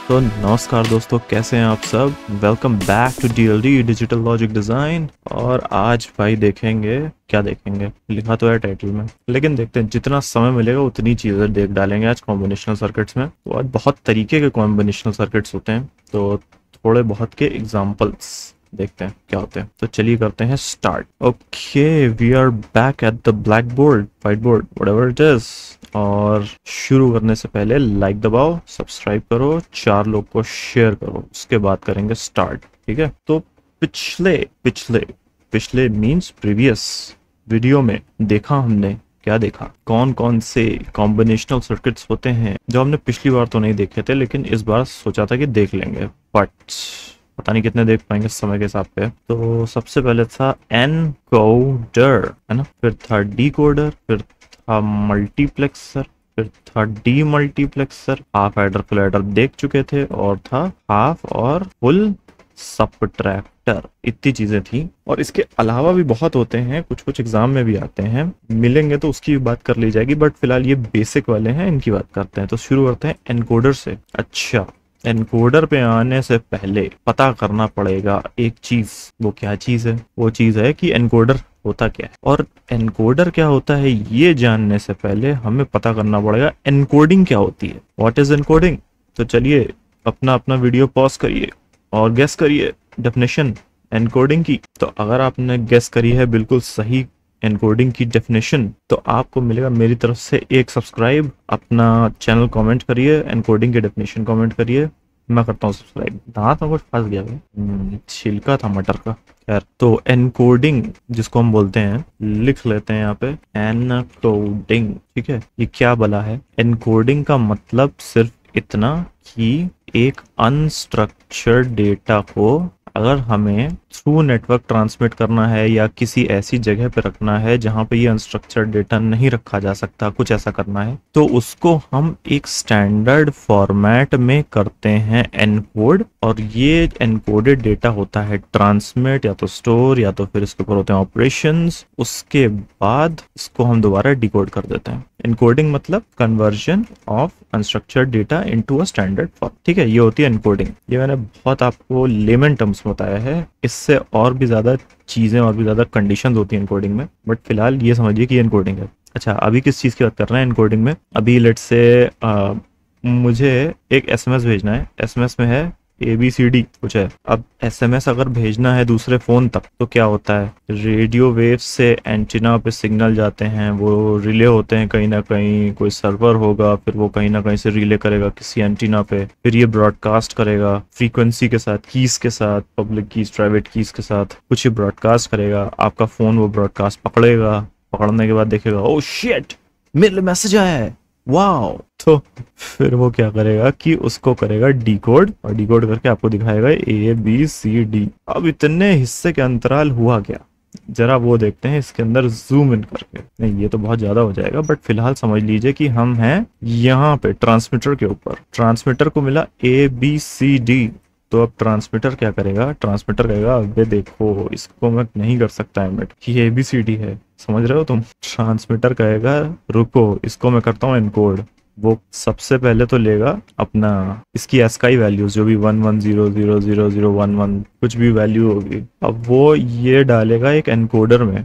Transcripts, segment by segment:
तो नमस्कार दोस्तों, कैसे हैं आप सब। Welcome back to DLD digital logic design. और आज भाई देखेंगे, क्या देखेंगे लिखा तो है टाइटल में, लेकिन देखते हैं जितना समय मिलेगा उतनी चीज़ें देख डालेंगे आज कॉम्बिनेशनल सर्किट्स में। तो आज बहुत तरीके के कॉम्बिनेशनल सर्किट्स होते हैं, तो थोड़े बहुत के एग्जाम्पल्स देखते हैं क्या होते हैं। तो चलिए करते हैं start. Okay, we are back at the black board, white board, whatever it is. और शुरू करने से पहले लाइक दबाओ, सब्सक्राइब करो, 4 लोग को शेयर करो, उसके बाद करेंगे स्टार्ट। ठीक है, तो पिछले पिछले पिछले मीन्स प्रीवियस वीडियो में देखा हमने, क्या देखा, कौन कौन से कॉम्बिनेशनल सर्किट्स होते हैं जो हमने पिछली बार तो नहीं देखे थे, लेकिन इस बार सोचा था कि देख लेंगे, बट पता नहीं कितने देख पाएंगे समय के हिसाब पे। तो सबसे पहले था एनकोडर, है ना, फिर था डीकोडर, फिर था मल्टीप्लेक्सर, फिर था D multiplexer, half adder full adder देख चुके थे, और था हाफ और फुल सबट्रैक्टर। इतनी चीजें थी, और इसके अलावा भी बहुत होते हैं, कुछ कुछ एग्जाम में भी आते हैं, मिलेंगे तो उसकी भी बात कर ली जाएगी, बट फिलहाल ये बेसिक वाले हैं, इनकी बात करते हैं। तो शुरू करते हैं एनकोडर से। अच्छा, एनकोडर पे आने से पहले पता करना पड़ेगा एक चीज। वो क्या चीज है? वो चीज है कि एनकोडर होता क्या है, और एनकोडर क्या होता है ये जानने से पहले हमें पता करना पड़ेगा एनकोडिंग क्या होती है। What is encoding? तो चलिए अपना अपना वीडियो पॉज करिए और गेस करिए डेफिनेशन एनकोडिंग की। तो अगर आपने गेस करी है बिल्कुल सही एनकोडिंग की डेफिनेशन, तो आपको मिलेगा मेरी तरफ से एक सब्सक्राइब। अपना चैनल कमेंट करिए, एनकोडिंग की डेफिनेशन कमेंट करिए, मैं करता हूँ सब्सक्राइब। दांत में कुछ फंस गया भाई, छिलका था मटर का। खैर, तो एनकोडिंग जिसको हम बोलते हैं, लिख लेते हैं यहाँ पे एनकोडिंग। ठीक है, ये क्या भला है? एनकोडिंग का मतलब सिर्फ इतना कि एक अनस्ट्रक्चर्ड डेटा को अगर हमें थ्रू नेटवर्क ट्रांसमिट करना है या किसी ऐसी जगह पे रखना है जहां पे ये अनस्ट्रक्चर्ड डेटा नहीं रखा जा सकता, कुछ ऐसा करना है, तो उसको हम एक स्टैंडर्ड फॉर्मेट में करते हैं एनकोड। और ये एनकोडेड डेटा होता है ट्रांसमिट या तो स्टोर, या तो फिर इसके ऊपर होते हैं ऑपरेशंस। उसके बाद इसको हम दोबारा डिकोड कर देते हैं। एनकोडिंग मतलब conversion of unstructured data into a standard form. ठीक है, ये होती है एनकोडिंग। ये मैंने बहुत आपको लेमन टर्म्स में बताया है, इससे और भी ज्यादा चीजें और भी ज्यादा कंडीशंस होती हैं एनकोडिंग में, बट फिलहाल ये समझिए कि एनकोडिंग है। अच्छा, अभी किस चीज की बात कर रहे हैं एनकोडिंग में? अभी लेट्स से मुझे एक एसएमएस भेजना है, एसएमएस में है ABCD कुछ है। अब SMS अगर भेजना है दूसरे फोन तक, तो क्या होता है, रेडियो वेव से एंटीना पे सिग्नल जाते हैं, वो रिले होते हैं कहीं ना कहीं, कोई सर्वर होगा, फिर वो कहीं ना कहीं से रिले करेगा किसी एंटीना पे, फिर ये ब्रॉडकास्ट करेगा फ्रीक्वेंसी के साथ, कीज के साथ, पब्लिक कीज, प्राइवेट कीज के साथ, कुछ ही ब्रॉडकास्ट करेगा। आपका फोन वो ब्रॉडकास्ट पकड़ेगा, पकड़ने के बाद देखेगा ओ शिट, मेरे मैसेज आया है, वाओ। तो फिर वो क्या करेगा कि उसको करेगा डिकोड, और डिकोड करके आपको दिखाएगा ABCD। अब इतने हिस्से के अंतराल हुआ क्या, जरा वो देखते हैं इसके अंदर जूम इन करके। नहीं, ये तो बहुत ज्यादा हो जाएगा, बट फिलहाल समझ लीजिए कि हम हैं यहाँ पे ट्रांसमीटर के ऊपर। ट्रांसमीटर को मिला ABCD, तो अब ट्रांसमीटर क्या करेगा? ट्रांसमीटर कहेगा अबे देखो, इसको मैं नहीं कर सकता एमिट, ये ABCD है, समझ रहे हो तुम? ट्रांसमीटर कहेगा रुको, इसको मैं करता हूँ एनकोड। वो सबसे पहले तो लेगा अपना इसकी ASCII वैल्यूज, जो भी 1100000011 कुछ भी वैल्यू होगी, अब वो ये डालेगा एक एनकोडर में।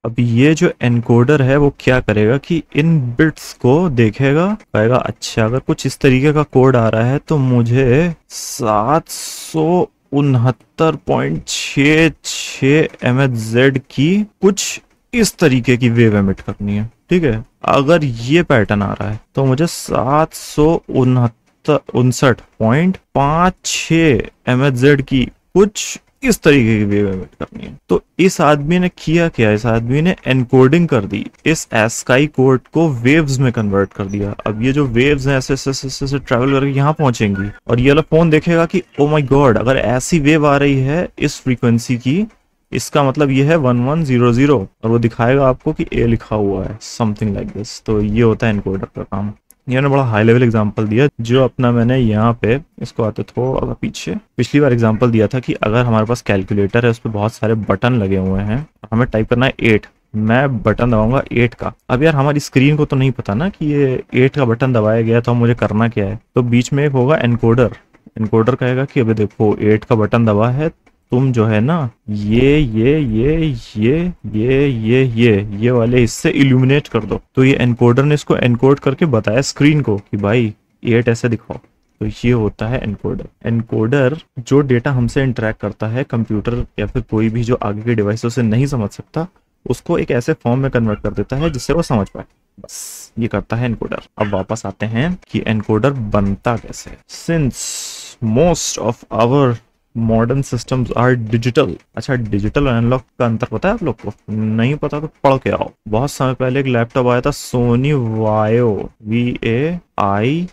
अब ये जो एनकोडर है वो क्या करेगा कि इन बिट्स को देखेगा, कहेगा अच्छा अगर कुछ इस तरीके का कोड आ रहा है तो मुझे 769.66 MHz की कुछ इस तरीके की वेव एमिट करनी है। ठीक है, अगर ये पैटर्न आ रहा है तो मुझे 769.56 MHz की कुछ इस तरीके की वेव एमिट करनी है। तो इस आदमी ने किया क्या? इस आदमी ने एनकोडिंग कर दी, इस ASCII कोड को वेव्स में कन्वर्ट कर दिया। अब ये जो वेव्स हैं ऐसे ऐसे ट्रैवल करके यहाँ पहुंचेंगी, और ये वाला फोन देखेगा कि ओ माय गॉड, अगर ऐसी वेव आ रही है इस फ्रीक्वेंसी की, इसका मतलब ये है 1100, और वो दिखाएगा आपको कि A लिखा हुआ है, समथिंग लाइक दिस। तो ये होता है एनकोडर का काम। ये बड़ा हाई लेवल एग्जांपल दिया, जो अपना मैंने यहाँ पे इसको आते थोड़ा सा पीछे पिछली बार एग्जांपल दिया था कि अगर हमारे पास कैलकुलेटर है, उस पर बहुत सारे बटन लगे हुए हैं, हमें टाइप करना है 8, मैं बटन दबाऊंगा 8 का। अब यार हमारी स्क्रीन को तो नहीं पता ना कि ये 8 का बटन दबाया गया, तो मुझे करना क्या है। तो बीच में एक होगा एनकोडर। एनकोडर कहेगा कि अबे देखो 8 का बटन दबा है, तुम जो है ना ये वाले हिस्से इल्यूमिनेट कर दो। तो ये एनकोडर ने इसको एनकोड करके बताया स्क्रीन को कि भाई 8 ऐसे दिखाओ। तो ये होता है एनकोडर। एनकोडर जो डेटा हमसे इंटरेक्ट करता है, कंप्यूटर या फिर कोई भी जो आगे के डिवाइस उसे नहीं समझ सकता, उसको एक ऐसे फॉर्म में कन्वर्ट कर देता है जिससे वो समझ पाए। बस ये करता है एनकोडर। अब वापस आते हैं कि एनकोडर बनता कैसे। Since most of our modern systems are digital. अच्छा, डिजिटल और एनालॉग का अंतर पता है आप लोग को? नहीं पता तो पढ़ के आओ। बहुत समय पहले एक लैपटॉप आया था, सोनी वायो, VAIO,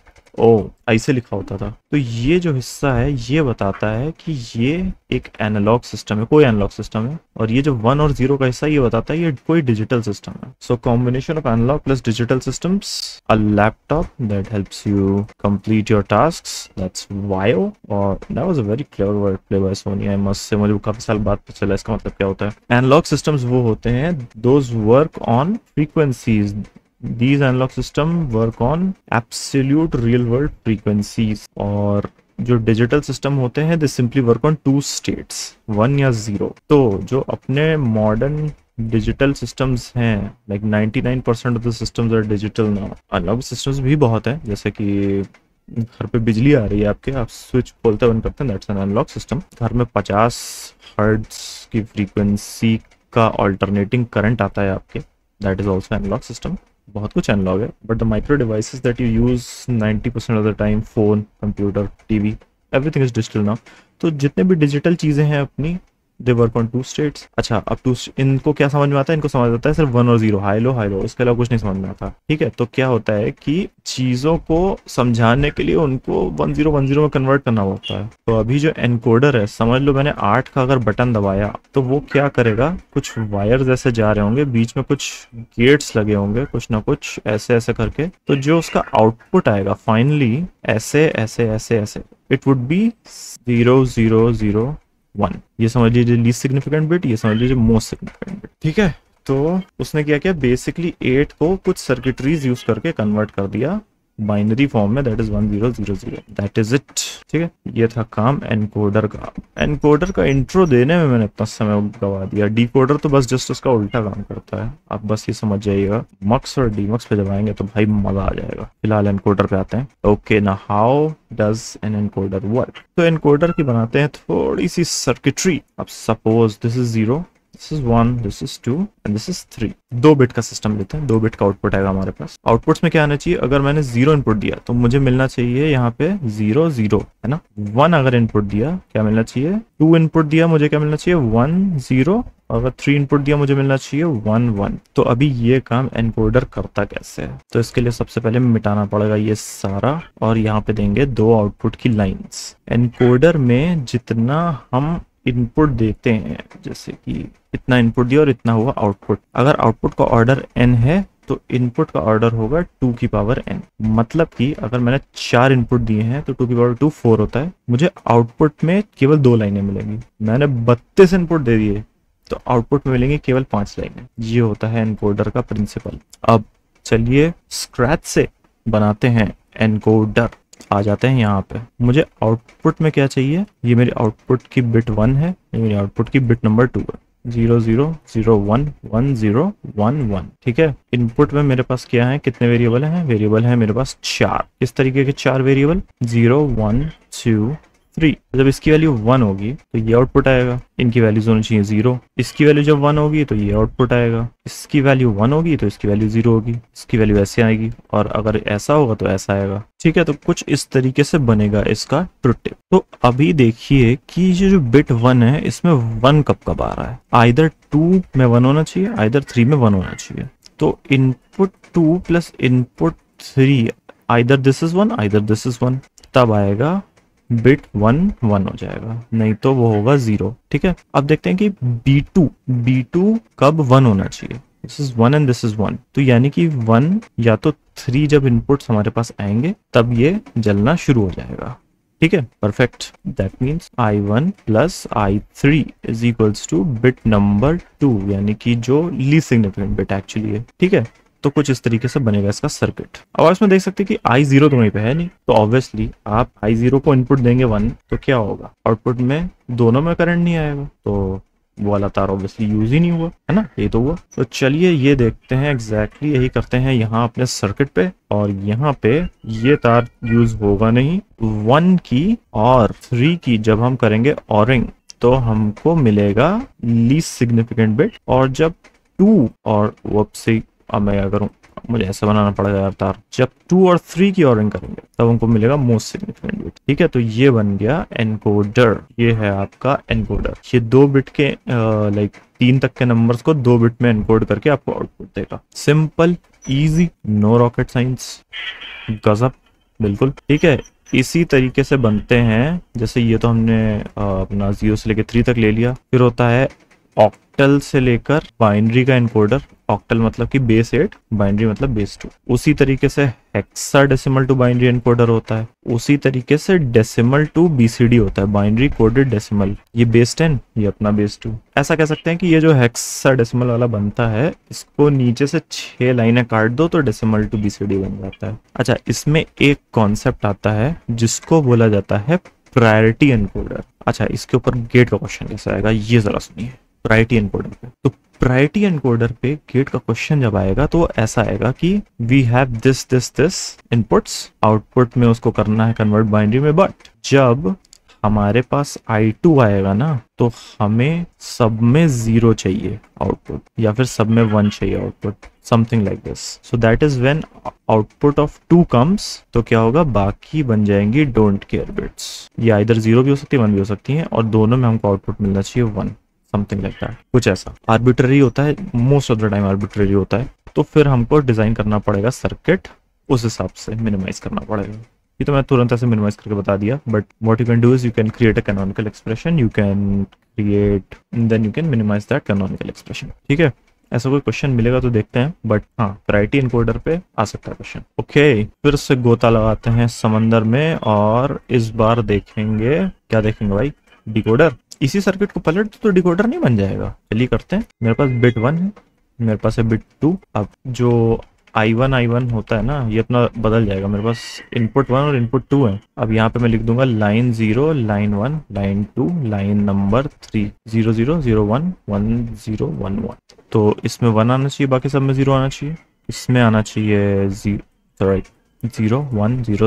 ऐसे लिखा होता था। तो ये जो हिस्सा है ये बताता है कि ये एक एनालॉग सिस्टम है, कोई एनालॉग सिस्टम है। और ये जो 1 और 0 का हिस्सा ये बताता है ये कोई डिजिटल सिस्टम है। So combination of analog plus digital systems, a laptop that helps you complete your tasks, that's VAIO. और that was a very clever word play by Sony, I must say. मुझे काफी साल बाद पता चला इसका मतलब क्या होता है। एनालॉग सिस्टम्स वो होते हैं those work on frequencies. These analog system work on absolute real world frequencies। और जो डिजिटल सिस्टम होते हैं they simply work on 2 states, 1 या 0। तो जो अपने मॉडर्न डिजिटल सिस्टम्स हैं, like 99% of the systems are digital now. Analog systems भी बहुत है, जैसे कि घर पे बिजली आ रही है आपके, आप स्विच खोलते बंद करते हैं, दैट्स एन एनालॉग सिस्टम। घर में 50 हर्ट्ज की फ्रीक्वेंसी का ऑल्टरनेटिंग करंट आता है आपके, that is also analog system. बहुत कुछ एनालॉग है, but the micro devices that you use 90% of the time, phone, computer, TV, everything is digital now. तो जितने भी डिजिटल चीजें हैं अपनी, दे वर्क ऑन 2 स्टेट्स। अच्छा, अब इनको क्या समझ में आता है? इनको समझ आता है सिर्फ 1 और 0, हाई लो हाई लो, इसके अलावा कुछ नहीं समझ में आता। ठीक है, तो क्या होता है कि चीजों को समझाने के लिए उनको 1010 में कन्वर्ट करना होता है। तो अभी जो एनकोडर है, समझ लो मैंने 8 का अगर बटन दबाया तो वो क्या करेगा, कुछ वायर्स ऐसे जा रहे होंगे, बीच में कुछ गेट्स लगे होंगे, कुछ ना कुछ ऐसे ऐसे करके। तो जो उसका आउटपुट आएगा फाइनली ऐसे ऐसे ऐसे ऐसे, इट वुड बी 0001। ये समझ लीजिए लीस्ट सिग्निफिकेंट बिट, ये समझ लीजिए मोस्ट सिग्निफिकेंट बिट। ठीक है, तो उसने क्या किया, बेसिकली 8 को कुछ सर्किटरीज यूज करके कन्वर्ट कर दिया बाइनरी फॉर्म में, that is 1000, that is it. ठीक है, ये था काम एनकोडर का। एनकोडर का इंट्रो देने में मैंने इतना समय गवा दिया। डिकोडर तो बस जस्ट उसका उल्टा काम करता है, आप बस ये समझ जाइएगा। मक्स और डीमक्स पे जब आएंगे तो भाई मजा आ जाएगा। फिलहाल एनकोडर पे आते हैं। ओके, ना how does N encoder work? तो एनकोडर की बनाते हैं थोड़ी सी सर्किटरी। अब suppose this is 0, this is 1, this is 2 and this is 3। 2 bit का सिस्टम लेते हैं, 2 बिट का आउटपुट आएगा हमारे पास। आउटपुट्स में क्या आना चाहिए? अगर मैंने 0 इनपुट दिया तो मुझे मिलना चाहिए यहाँ पे 0 0, है ना। 1 अगर इनपुट दिया क्या मिलना चाहिए? 2 इनपुट दिया मुझे क्या मिलना चाहिए? 1 0। अगर 3 इनपुट दिया मुझे मिलना चाहिए 1 1। तो अभी ये काम एनकोडर करता कैसे है? तो इसके लिए सबसे पहले मिटाना पड़ेगा ये सारा, और यहाँ पे देंगे 2 आउटपुट की लाइंस। एनकोडर में जितना हम इनपुट देते हैं, जैसे कि इतना इनपुट दिया और इतना हुआ आउटपुट। अगर आउटपुट का ऑर्डर n है तो इनपुट का ऑर्डर होगा 2 की पावर n। मतलब कि अगर मैंने 4 इनपुट दिए हैं तो 2 की पावर 2 4 होता है। मुझे आउटपुट में केवल 2 लाइनें मिलेंगी। मैंने 32 इनपुट दे दिए तो आउटपुट में मिलेंगी केवल 5 लाइनें। ये होता है एनकोडर का प्रिंसिपल। अब चलिए स्क्रैच से बनाते हैं एनकोडर। आ जाते हैं यहाँ पे। मुझे आउटपुट में क्या चाहिए? ये मेरी आउटपुट की बिट 1 है, ये मेरी आउटपुट की बिट नंबर 2 है। 0 0 0 1 1 0 1 1। ठीक है, इनपुट में मेरे पास क्या है, कितने वेरिएबल हैं? वेरिएबल है मेरे पास 4। किस तरीके के 4 वेरिएबल? 0 1 2 3। जब इसकी वैल्यू 1 होगी तो ये आउटपुट आएगा। इनकी वैल्यूज होनी चाहिए 0। इसकी वैल्यू जब 1 होगी तो ये आउटपुट आएगा। इसकी वैल्यू 1 होगी तो इसकी वैल्यू 0 होगी। इसकी वैल्यू ऐसे आएगी, और अगर ऐसा होगा तो ऐसा आएगा। ठीक है, तो कुछ इस तरीके से बनेगा इसका ट्रुथ टेबल। तो अभी देखिए कि ये जो बिट 1 है इसमें 1 कब कब आ रहा है? आइदर 2 में 1 होना चाहिए, आइदर 3 में 1 होना चाहिए। तो input 2 plus input 3, either this is 1 either this is 1, तब आएगा बिट 1 1 हो जाएगा, नहीं तो वो होगा 0। ठीक है, अब देखते हैं कि B2 कब 1 होना चाहिए। This is 1 and this is 1, तो यानी कि 1 या तो 3 जब इनपुट्स हमारे पास आएंगे तब ये जलना शुरू हो जाएगा। ठीक है, perfect. That means I1 plus I3 is equals two bit number 2, यानी कि जो लीस्ट सिग्निफिकेंट बिट एक्चुअली है। ठीक है, तो कुछ इस तरीके से बनेगा इसका सर्किट। अब इसमें देख सकते हैं कि I0 तो वहीं पे है नहीं, तो ऑब्वियसली आप I0 को इनपुट देंगे 1, तो क्या होगा, आउटपुट में दोनों में करंट नहीं आएगा, तो वो वाला तार ऑब्वियसली यूज ही नहीं हुआ, है ना, ये तो हुआ। तो चलिए ये देखते हैं, एग्जैक्टली यही करते हैं यहाँ अपने सर्किट पे, और यहाँ पे ये तार यूज होगा नहीं। 1 की और 3 की जब हम करेंगे ऑरिंग तो हमको मिलेगा लीस्ट सिग्निफिकेंट बिट, और जब 2 और वो से, अब मैं क्या करूँ, मुझे ऐसा बनाना पड़ेगा यार तार, जब 2 और 3 की ऑरिंग करेंगे तब हमको मिलेगा मोस्ट सिग्निफिकेंट बिट। ठीक है, तो ये बन गया एनकोडर, ये है आपका एनकोडर। ये 2 बिट के लाइक 3 तक के नंबर्स को 2 बिट में एनकोड करके आपको आउटपुट देगा। Simple, easy, no rocket science, गजब, बिल्कुल। ठीक है, इसी तरीके से बनते हैं, जैसे ये तो हमने अपना 0 से लेकर 3 तक ले लिया। फिर होता है ऑक्टल से लेकर बाइनरी का एनकोडर, ऑक्टल मतलब कि बेस 8, बाइनरी मतलब बेस 2। उसी तरीके से हेक्साडेसिमल टू बाइनरी एनकोडर होता है, उसी तरीके से डेसिमल टू बीसीडी होता है, बाइनरी कोडेड डेसिमल, ये बेस 10, ये अपना बेस 2। ऐसा कह सकते हैं कि ये जो हेक्साडेसिमल वाला बनता है, इसको नीचे से 6 लाइनें काट दो तो डेसिमल टू बीसीडी बन जाता है। अच्छा, इसमें एक कॉन्सेप्ट आता है जिसको बोला जाता है प्रायोरिटी एनकोडर। अच्छा, इसके ऊपर गेट का क्वेश्चन कैसे आएगा ये जरा सुनिए। प्रायोरिटी एनकोडर पे, तो प्रायोरिटी एनकोडर पे गेट का क्वेश्चन जब आएगा तो ऐसा आएगा कि we have this inputs, output में उसको करना है कन्वर्ट बाइनरी में, बट जब हमारे पास I2 आएगा ना तो हमें सब में 0 चाहिए आउटपुट, या फिर सब में 1 चाहिए output, something like this. So that is when output of 2 comes, तो क्या होगा, बाकी बन जाएंगी डोंट केयर बिट्स। ये आइदर 0 भी हो सकती है, 1 भी हो सकती है, और दोनों में हमको आउटपुट मिलना चाहिए 1, समथिंग लाइक दैट, कुछ ऐसा। आर्बिट्ररी होता है, most of the time arbitrary होता है, तो फिर हमको डिजाइन करना पड़ेगा सर्किट, उस हिसाब से मिनिमाइज करना पड़ेगा। ये तो मैं तुरंत ऐसे मिनिमाइज करके बता दिया, but what you can do is you can create a canonical expression, you can create, then you can minimize that canonical expression. ठीक है, ऐसा कोई क्वेश्चन मिलेगा तो देखते हैं, बट हाँ, प्रायोरिटी एनकोडर पे आ सकता है क्वेश्चन। ओके, फिर से गोता लगाते हैं समंदर में, और इस बार देखेंगे, क्या देखेंगे भाई, डिकोडर। इसी सर्किट को पलट तो डिकोडर नहीं बन जाएगा। चलिए करते हैं। मेरे पास बिट 1 है, मेरे पास है बिट 2। अब जो I1 होता है ना, ये अपना बदल जाएगा। मेरे पास इनपुट 1 और इनपुट 2 है। अब यहाँ पे मैं लिख दूंगा line 0, line 1, line 2, line number 3, 0 0 0 1 1 0 1 1। तो इसमें 1 आना चाहिए, बाकी सब में 0 आना चाहिए। इसमें आना चाहिए 0 1 0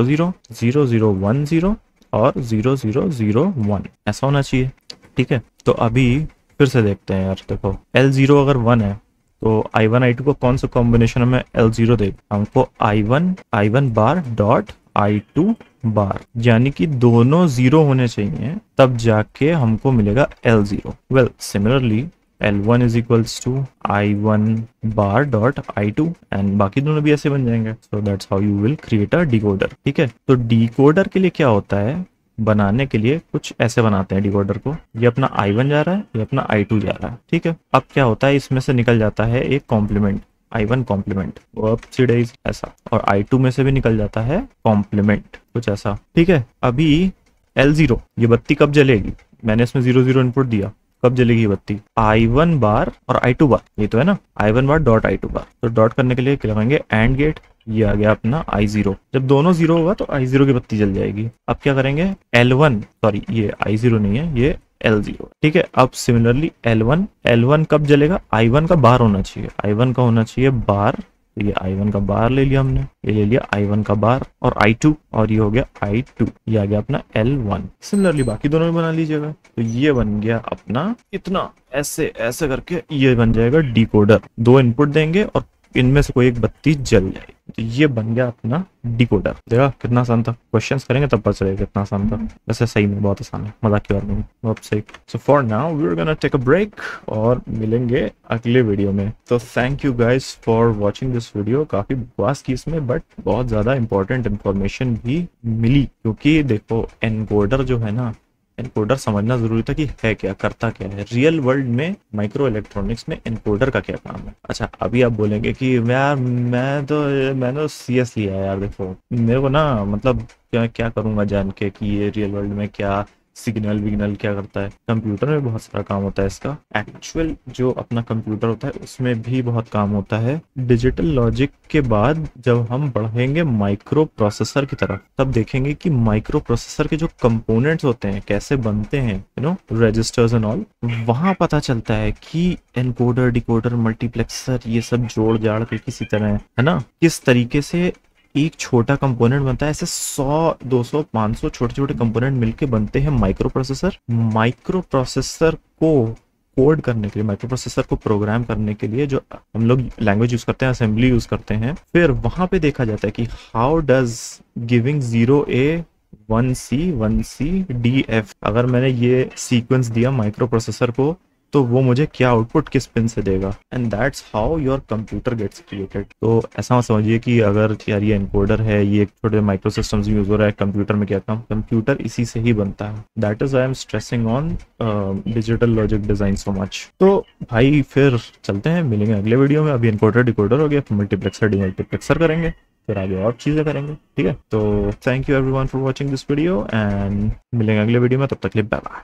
0 0 0 1 0 और 0 0 0 1, ऐसा होना चाहिए। ठीक है, तो अभी फिर से देखते हैं यार। देखो L0 अगर 1 है तो I1 I2 को कौन सा कॉम्बिनेशन में L0 देगा, हमको I1 बार डॉट I2 बार, यानी कि दोनों 0 होने चाहिए, तब जाके हमको मिलेगा L0। Well similarly L1 is equals to I1 bar dot I2, and बाकी दोनों भी ऐसे बन जाएंगे। So that's how you will create a decoder. ठीक है, तो डिकोडर के लिए क्या होता है, बनाने के लिए कुछ ऐसे बनाते हैं डिकोडर को। ये अपना I1 जा रहा है, ये अपना I2 जा रहा है। ठीक है, अब क्या होता है, इसमें से निकल जाता है एक कॉम्प्लीमेंट, I1 कॉम्प्लीमेंट, वो अब सीडेज ऐसा, और I2 में से भी निकल जाता है कॉम्प्लीमेंट, कुछ ऐसा। ठीक है, अभी L0 ये बत्ती कब जलेगी, मैंने इसमें 0 0 इनपुट दिया, कब जलेगी ये बत्ती, I1 बार और I2 बार, ये तो है ना, I1 बार डॉट I2 बार। तो डॉट करने के लिए क्या लगाएंगे, एंड गेट, ये आ गया अपना I0। जब दोनों 0 होगा तो I0 की बत्ती जल जाएगी। अब क्या करेंगे, L1, सॉरी ये I0 नहीं है, ये L0। ठीक है, अब सिमिलरली L1 कब जलेगा, I1 का बार होना चाहिए, I1 का होना चाहिए बार, तो ये I1 का बार ले लिया हमने, ये ले लिया I1 का बार, और I2, और ये हो गया I2, ये आ गया अपना L1। सिमिलरली बाकी दोनों में बना लीजिएगा। तो ये बन गया अपना इतना, ऐसे ऐसे करके ये बन जाएगा डिकोडर। 2 इनपुट देंगे और इनमें से कोई एक बत्ती जल जाएगी, तो ये बन गया अपना डिकोडर। देखा कितना आसान था, क्वेश्चंस करेंगे तब पता चलेगा कितना आसान था। वैसे सही में बहुत आसान है, मजाक की बात नहीं, बहुत सही। So for now we are gonna take a break, और मिलेंगे अगले वीडियो में। तो thank you guys for watching this video. काफी बकवास की इसमें, बट बहुत ज्यादा इंपॉर्टेंट इंफॉर्मेशन भी मिली, क्योंकि देखो एनकोडर जो है ना, एनकोडर समझना जरूरी था कि है क्या, करता क्या है रियल वर्ल्ड में, माइक्रो इलेक्ट्रॉनिक्स में एनकोडर का क्या काम है। अच्छा अभी आप बोलेंगे कि यार मैंने तो सीएस लिया है यार, देखो मेरे को ना मतलब क्या क्या करूंगा जान के कि ये रियल वर्ल्ड में क्या सिग्नल विग्नल क्या करता है। कंप्यूटर में बहुत सारा काम होता है इसका, एक्चुअल जो अपना कंप्यूटर होता है उसमें भी बहुत काम होता है। डिजिटल लॉजिक के बाद जब हम बढ़ेंगे माइक्रो प्रोसेसर की तरफ, तब देखेंगे कि माइक्रो प्रोसेसर के जो कंपोनेंट्स होते हैं कैसे बनते हैं, रजिस्टर्स एंड ऑल, वहां पता चलता है कि एनकोडर डिकोडर मल्टीप्लेक्सर ये सब जोड़ जाड़ के किसी तरह है ना, किस तरीके से एक छोटा कंपोनेंट बनता है। ऐसे 100 200 500 छोटे छोटे कंपोनेंट मिलके बनते हैं माइक्रो प्रोसेसर। माइक्रो प्रोसेसर को कोड करने के लिए, माइक्रो प्रोसेसर को प्रोग्राम करने के लिए जो हम लोग लैंग्वेज यूज करते हैं, असेंबली यूज करते हैं, फिर वहां पे देखा जाता है कि how does giving 0A 1C DF, अगर मैंने ये सीक्वेंस दिया माइक्रो प्रोसेसर को तो वो मुझे क्या आउटपुट किस पिन से देगा, and that's how your computer gets created. तो ऐसा मत समझिए कि अगर यार ये एनकोडर है, ये छोटे माइक्रो सिस्टम्स यूज हो रहा है, कंप्यूटर में क्या काम, कंप्यूटर इसी से ही बनता है। That is I am stressing on digital logic design so much. तो भाई फिर चलते हैं, मिलेंगे अगले वीडियो में। अभी एनकोडर डिकोडर हो गया, फिर मल्टीप्लेक्सर डीमल्टीप्लेक्सर करेंगे, फिर आगे और चीजें करेंगे, ठीक है। तो thank you everyone for watching this video and मिलेंगे अगले वीडियो में, तब तक के लिए बाय बाय।